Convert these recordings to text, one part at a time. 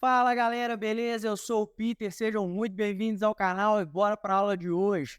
Fala galera, beleza? Eu sou o Peter, sejam muito bem-vindos ao canal e bora para a aula de hoje.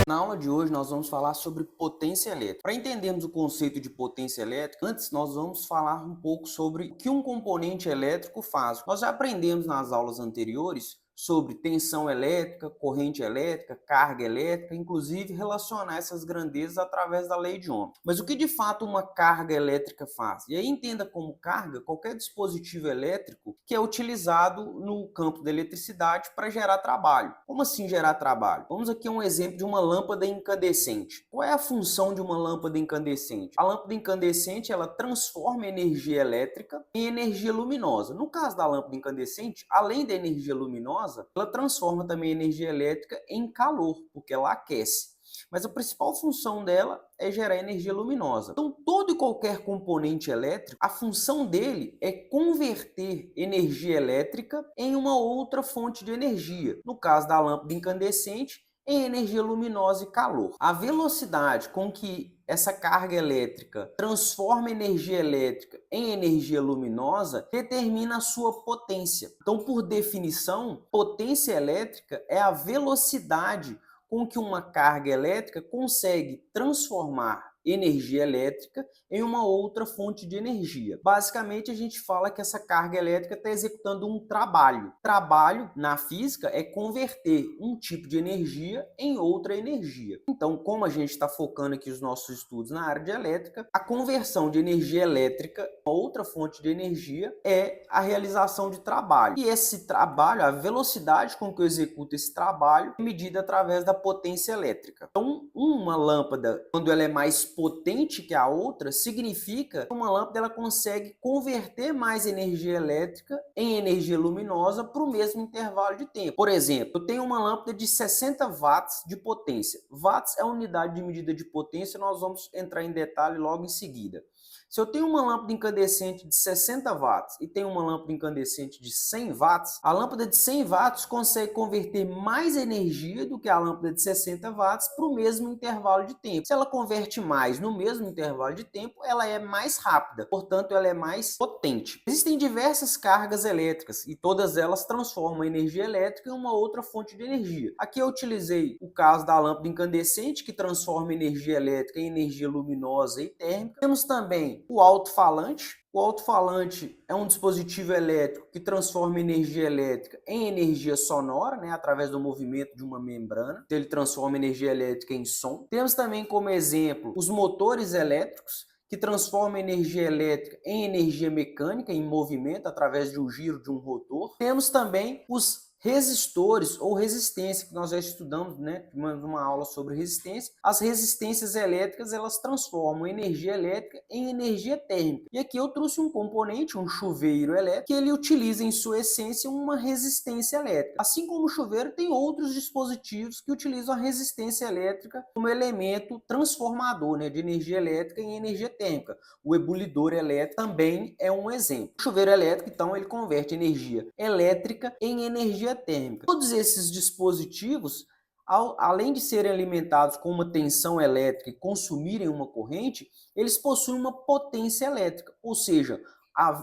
Na aula de hoje nós vamos falar sobre potência elétrica. Para entendermos o conceito de potência elétrica, antes nós vamos falar um pouco sobre o que um componente elétrico faz. Nós já aprendemos nas aulas anteriores sobre tensão elétrica, corrente elétrica, carga elétrica, inclusive relacionar essas grandezas através da lei de Ohm. Mas o que de fato uma carga elétrica faz? E aí entenda como carga qualquer dispositivo elétrico que é utilizado no campo da eletricidade para gerar trabalho. Como assim gerar trabalho? Vamos aqui a um exemplo de uma lâmpada incandescente. Qual é a função de uma lâmpada incandescente? A lâmpada incandescente ela transforma energia elétrica em energia luminosa. No caso da lâmpada incandescente, além da energia luminosa, ela transforma também a energia elétrica em calor, porque ela aquece. Mas a principal função dela é gerar energia luminosa. Então, todo e qualquer componente elétrico, a função dele é converter energia elétrica em uma outra fonte de energia. No caso da lâmpada incandescente, em energia luminosa e calor. A velocidade com que essa carga elétrica transforma energia elétrica em energia luminosa determina a sua potência. Então, por definição, potência elétrica é a velocidade com que uma carga elétrica consegue transformar energia elétrica em uma outra fonte de energia. Basicamente, a gente fala que essa carga elétrica está executando um trabalho. Trabalho, na física, é converter um tipo de energia em outra energia. Então, como a gente está focando aqui os nossos estudos na área de elétrica, a conversão de energia elétrica a outra fonte de energia é a realização de trabalho. E esse trabalho, a velocidade com que eu executo esse trabalho, é medida através da potência elétrica. Então, uma lâmpada, quando ela é mais potente que a outra, significa que uma lâmpada ela consegue converter mais energia elétrica em energia luminosa para o mesmo intervalo de tempo. Por exemplo, eu tenho uma lâmpada de 60 watts de potência. Watts é a unidade de medida de potência, nós vamos entrar em detalhe logo em seguida. Se eu tenho uma lâmpada incandescente de 60 watts e tenho uma lâmpada incandescente de 100 watts, a lâmpada de 100 watts consegue converter mais energia do que a lâmpada de 60 watts para o mesmo intervalo de tempo. Se ela converte mais no mesmo intervalo de tempo, ela é mais rápida, portanto, ela é mais potente. Existem diversas cargas elétricas e todas elas transformam a energia elétrica em uma outra fonte de energia. Aqui eu utilizei o caso da lâmpada incandescente, que transforma energia elétrica em energia luminosa e térmica. Temos também o alto-falante. O alto-falante é um dispositivo elétrico que transforma energia elétrica em energia sonora, através do movimento de uma membrana. Então, ele transforma energia elétrica em som. Temos também como exemplo os motores elétricos, que transformam energia elétrica em energia mecânica, em movimento, através de um giro de um rotor. Temos também os resistores ou resistência, que nós já estudamos, numa aula sobre resistência. As resistências elétricas, elas transformam energia elétrica em energia térmica. E aqui eu trouxe um componente, um chuveiro elétrico, que ele utiliza em sua essência uma resistência elétrica. Assim como o chuveiro, tem outros dispositivos que utilizam a resistência elétrica como elemento transformador, de energia elétrica em energia térmica. O ebulidor elétrico também é um exemplo. O chuveiro elétrico, então, ele converte energia elétrica em energia térmica. Todos esses dispositivos, além de serem alimentados com uma tensão elétrica e consumirem uma corrente, eles possuem uma potência elétrica, ou seja,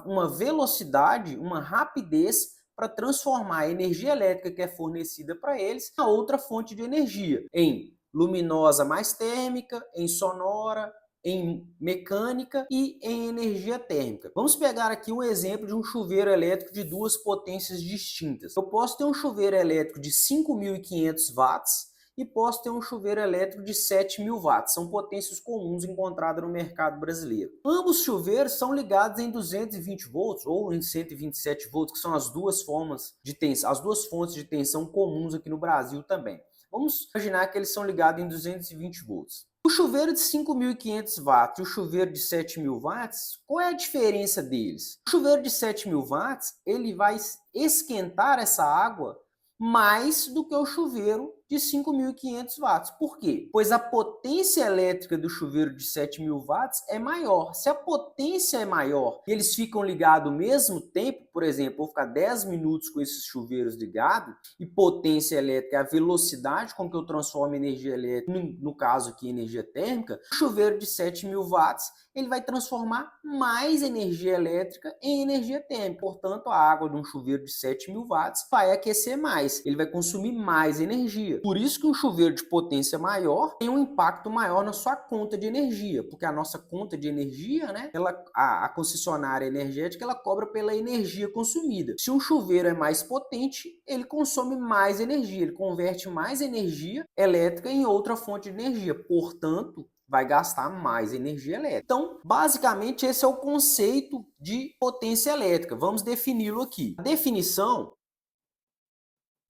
uma velocidade, uma rapidez para transformar a energia elétrica que é fornecida para eles em outra fonte de energia, em luminosa mais térmica, em sonora, em mecânica e em energia térmica. Vamos pegar aqui um exemplo de um chuveiro elétrico de duas potências distintas. Eu posso ter um chuveiro elétrico de 5.500 watts e posso ter um chuveiro elétrico de 7.000 watts. São potências comuns encontradas no mercado brasileiro. Ambos chuveiros são ligados em 220 volts ou em 127 volts, que são as duas formas de tensão, as duas fontes de tensão comuns aqui no Brasil também. Vamos imaginar que eles são ligados em 220 volts. O chuveiro de 5.500 watts e o chuveiro de 7.000 watts, qual é a diferença deles? O chuveiro de 7.000 watts, ele vai esquentar essa água mais do que o chuveiro de 5.500 watts. Por quê? Pois a potência elétrica do chuveiro de 7.000 watts é maior. Se a potência é maior e eles ficam ligados ao mesmo tempo, por exemplo, vou ficar 10 minutos com esses chuveiros ligados, e potência elétrica é a velocidade com que eu transformo energia elétrica, no caso aqui energia térmica, o chuveiro de 7.000 watts ele vai transformar mais energia elétrica em energia térmica. Portanto, a água de um chuveiro de 7.000 watts vai aquecer mais, ele vai consumir mais energia. Por isso que um chuveiro de potência maior tem um impacto maior na sua conta de energia, porque a nossa conta de energia, né, a concessionária energética, ela cobra pela energia consumida. Se um chuveiro é mais potente, ele consome mais energia, ele converte mais energia elétrica em outra fonte de energia. Portanto, vai gastar mais energia elétrica. Então, basicamente, esse é o conceito de potência elétrica. Vamos defini-lo aqui.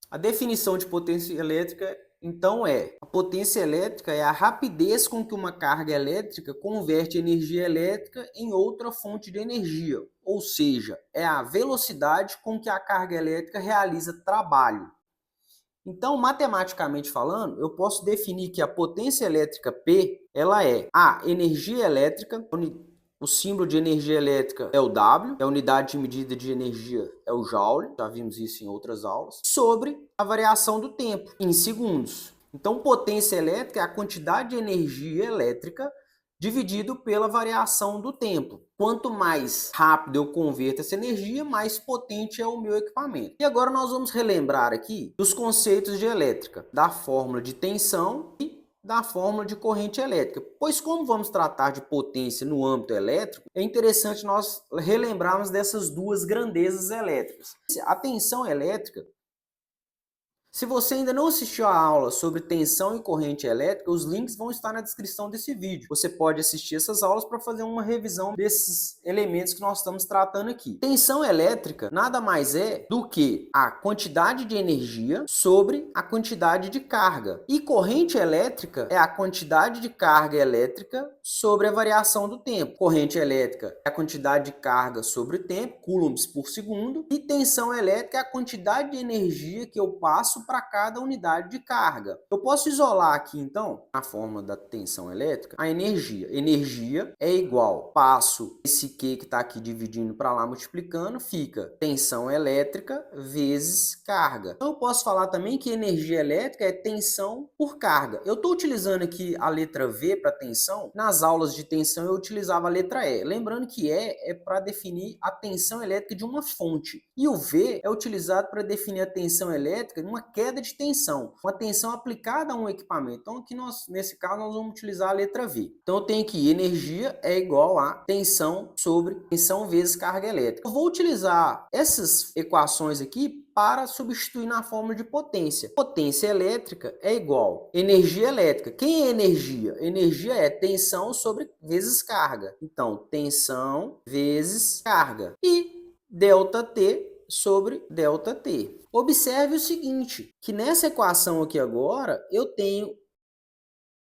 A definição de potência elétrica, então, a potência elétrica é a rapidez com que uma carga elétrica converte energia elétrica em outra fonte de energia, ou seja, é a velocidade com que a carga elétrica realiza trabalho. Então, matematicamente falando, eu posso definir que a potência elétrica P, ela é a energia elétrica, o símbolo de energia elétrica é o W, a unidade de medida de energia é o Joule, já vimos isso em outras aulas, sobre a variação do tempo, em segundos. Então, potência elétrica é a quantidade de energia elétrica dividido pela variação do tempo. Quanto mais rápido eu converto essa energia, mais potente é o meu equipamento. E agora nós vamos relembrar aqui dos conceitos de elétrica, da fórmula de tensão e da fórmula de corrente elétrica. Pois como vamos tratar de potência no âmbito elétrico, é interessante nós relembrarmos dessas duas grandezas elétricas. A tensão elétrica, se você ainda não assistiu a aula sobre tensão e corrente elétrica, os links vão estar na descrição desse vídeo. Você pode assistir essas aulas para fazer uma revisão desses elementos que nós estamos tratando aqui. Tensão elétrica nada mais é do que a quantidade de energia sobre a quantidade de carga. E corrente elétrica é a quantidade de carga elétrica sobre a variação do tempo. Corrente elétrica é a quantidade de carga sobre o tempo, coulombs por segundo. E tensão elétrica é a quantidade de energia que eu passo para cada unidade de carga. Eu posso isolar aqui, então, na fórmula da tensão elétrica, a energia. Energia é igual, passo esse Q que está aqui dividindo para lá, multiplicando, fica tensão elétrica vezes carga. Então, eu posso falar também que energia elétrica é tensão por carga. Eu estou utilizando aqui a letra V para tensão. Nas aulas de tensão, eu utilizava a letra E. Lembrando que E é para definir a tensão elétrica de uma fonte. E o V é utilizado para definir a tensão elétrica de uma queda de tensão, uma tensão aplicada a um equipamento. Então, aqui nesse caso, nós vamos utilizar a letra V. Então, eu tenho que energia é igual a tensão sobre tensão vezes carga elétrica. Eu vou utilizar essas equações aqui para substituir na fórmula de potência. Potência elétrica é igual energia elétrica. Quem é energia? Energia é tensão sobre vezes carga. Então, tensão vezes carga. E ΔT sobre ΔT. Observe o seguinte, que nessa equação aqui agora, eu tenho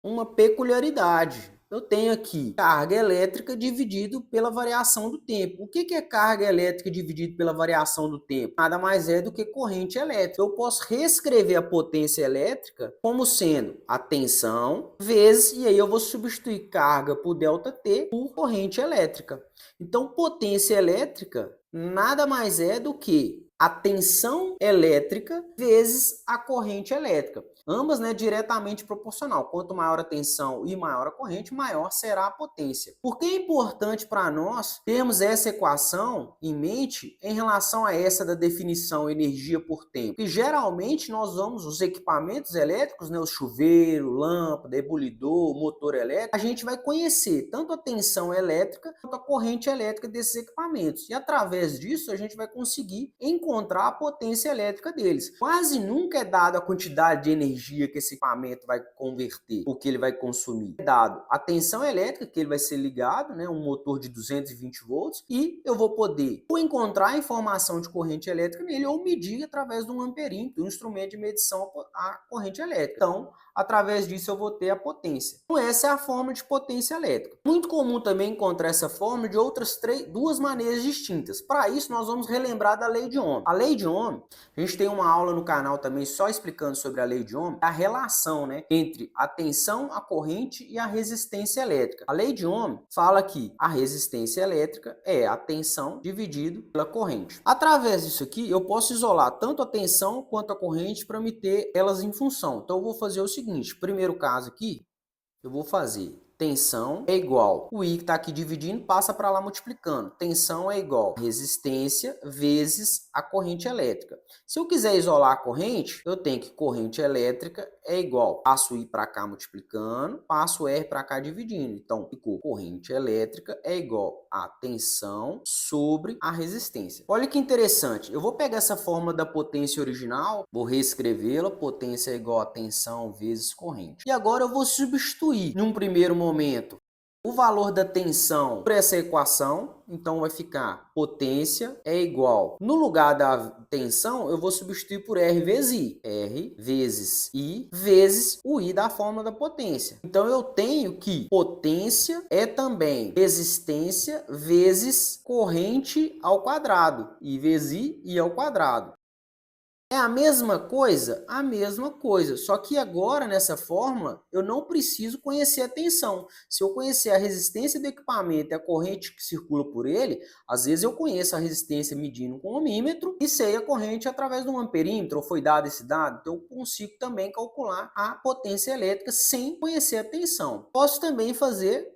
uma peculiaridade. Eu tenho aqui carga elétrica dividido pela variação do tempo. O que é carga elétrica dividido pela variação do tempo? Nada mais é do que corrente elétrica. Eu posso reescrever a potência elétrica como sendo a tensão vezes, e aí eu vou substituir carga por ΔT por corrente elétrica. Então, potência elétrica nada mais é do que a tensão elétrica vezes a corrente elétrica. Ambas, né, diretamente proporcional. Quanto maior a tensão e maior a corrente, maior será a potência. Por que é importante para nós termos essa equação em mente em relação a essa da definição energia por tempo? E geralmente nós vamos, os equipamentos elétricos, né, o chuveiro, lâmpada, ebulidor, motor elétrico, a gente vai conhecer tanto a tensão elétrica quanto a corrente elétrica desses equipamentos. E através disso a gente vai conseguir encontrar a potência elétrica deles. Quase nunca é dado a quantidade de energia que esse equipamento vai converter, o que ele vai consumir. É dado a tensão elétrica que ele vai ser ligado, né, um motor de 220 volts, e eu vou poder ou encontrar a informação de corrente elétrica nele ou medir através de um amperímetro, um instrumento de medição a corrente elétrica. Então, Através disso eu vou ter a potência. Então essa é a fórmula de potência elétrica. Muito comum também encontrar essa fórmula de outras duas maneiras distintas. Para isso nós vamos relembrar da lei de Ohm. A lei de Ohm, a gente tem uma aula no canal também só explicando sobre a lei de Ohm, a relação, né, entre a tensão, a corrente e a resistência elétrica. A lei de Ohm fala que a resistência elétrica é a tensão dividido pela corrente. Através disso aqui eu posso isolar tanto a tensão quanto a corrente para me ter elas em função. Então eu vou fazer o seguinte, primeiro caso aqui, eu vou fazer tensão é igual, o I que está aqui dividindo passa para lá multiplicando. Tensão é igual a resistência vezes a corrente elétrica. Se eu quiser isolar a corrente, eu tenho que corrente elétrica é igual. Passo o I para cá multiplicando, passo o R para cá dividindo. Então, ficou corrente elétrica é igual a tensão sobre a resistência. Olha que interessante. Eu vou pegar essa fórmula da potência original, vou reescrevê-la. Potência é igual a tensão vezes corrente. E agora eu vou substituir, num primeiro momento, o valor da tensão por essa equação, então vai ficar potência é igual, no lugar da tensão, eu vou substituir por R vezes I. R vezes I vezes o I da fórmula da potência. Então eu tenho que potência é também resistência vezes corrente ao quadrado. I vezes I ao quadrado. É a mesma coisa? A mesma coisa. Só que agora, nessa fórmula, eu não preciso conhecer a tensão. Se eu conhecer a resistência do equipamento e a corrente que circula por ele, às vezes eu conheço a resistência medindo com um ohmímetro e sei a corrente através de um amperímetro, ou foi dado esse dado, então eu consigo também calcular a potência elétrica sem conhecer a tensão. Posso também fazer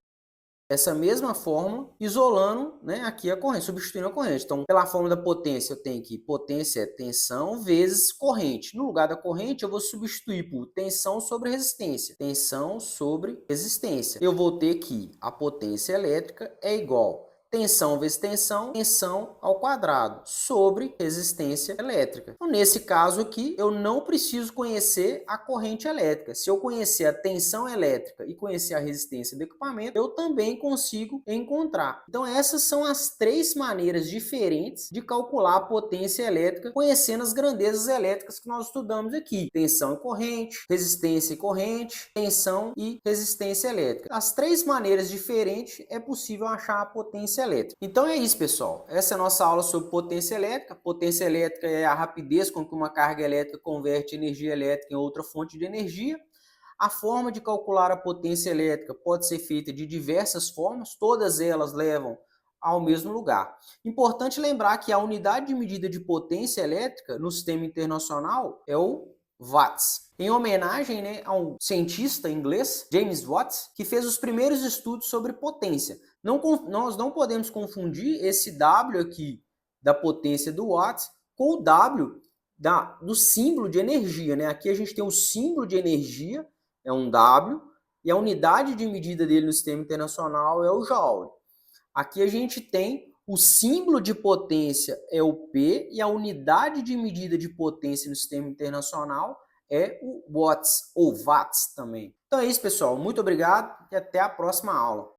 essa mesma fórmula, isolando, né, aqui a corrente, substituindo a corrente. Então, pela fórmula da potência, eu tenho que potência é tensão vezes corrente. No lugar da corrente, eu vou substituir por tensão sobre resistência. Tensão sobre resistência. Eu vou ter que a potência elétrica é igual tensão vezes tensão, tensão ao quadrado, sobre resistência elétrica. Então, nesse caso aqui, eu não preciso conhecer a corrente elétrica. Se eu conhecer a tensão elétrica e conhecer a resistência do equipamento, eu também consigo encontrar. Então, essas são as três maneiras diferentes de calcular a potência elétrica, conhecendo as grandezas elétricas que nós estudamos aqui. Tensão e corrente, resistência e corrente, tensão e resistência elétrica. As três maneiras diferentes é possível achar a potência elétrica. Então é isso, pessoal. Essa é a nossa aula sobre potência elétrica. Potência elétrica é a rapidez com que uma carga elétrica converte energia elétrica em outra fonte de energia. A forma de calcular a potência elétrica pode ser feita de diversas formas, todas elas levam ao mesmo lugar. Importante lembrar que a unidade de medida de potência elétrica no sistema internacional é o watts, em homenagem, né, a um cientista inglês, James Watt, que fez os primeiros estudos sobre potência. Nós não podemos confundir esse W aqui da potência do watts com o W do símbolo de energia, né? Aqui a gente tem o símbolo de energia, é um W, e a unidade de medida dele no sistema internacional é o Joule. Aqui a gente tem o símbolo de potência é o P e a unidade de medida de potência no sistema internacional é o watts ou watts também. Então é isso, pessoal. Muito obrigado e até a próxima aula.